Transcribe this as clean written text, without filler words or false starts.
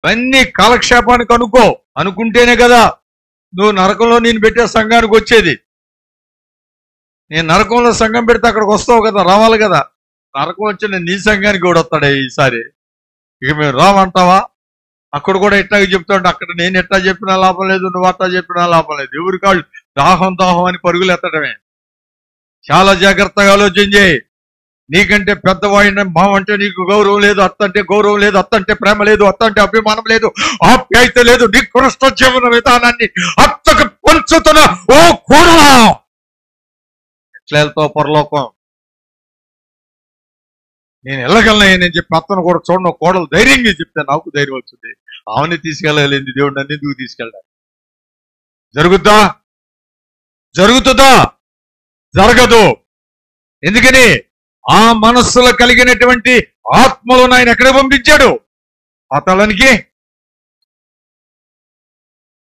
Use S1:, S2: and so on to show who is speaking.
S1: ఇవన్నీ కాలక్షేపానికి అనుకుంటేనే కదా నువ్వు నరకంలో నేను పెట్టే సంఘానికి వచ్చేది. నేను నరకంలో సంఘం పెడితే అక్కడికి వస్తావు కదా, రావాలి కదా. నరకం వచ్చిన నీ సంఘానికి కూడా వస్తాడే ఈసారి. ఇక మేము రామంటావా? అక్కడ కూడా ఎట్లాగే చెప్తాడు. అక్కడ నేను ఎట్లా చెప్పినా లాభం లేదు, నువ్వు అట్లా చెప్పినా లాభం లేదు. ఎవరి కాళ్ళు దాహం అని పరుగులు ఎత్తడమే. చాలా జాగ్రత్తగా ఆలోచన చేయి. నీకంటే పెద్దవాడిని బావంటే నీకు గౌరవం లేదు, అత్తంటే గౌరవం లేదు, అత్తంటే ప్రేమ లేదు, అత్తంటే అభిమానం లేదు, ఆప్యాయత లేదు. నీ కృష్ణ జీవన విధానాన్ని అత్తకు పంచుతున్న ఓ కూడా ఎట్లా వెళ్తావు పరలోకం? నేను వెళ్ళగలనని చెప్పి అత్తను కూడా చూడను, కోడలు ధైర్యంగా చెప్తే నాకు ధైర్యం వచ్చింది. ఆమెని తీసుకెళ్ళలేదు దేవుడు, నన్ను ఎందుకు తీసుకెళ్ళాలి? జరుగుతుందా? జరగదు. ఎందుకని? ఆ మనస్సులో కలిగినటువంటి ఆత్మలను ఆయన ఎక్కడ పంపించాడు? పాతాళానికి.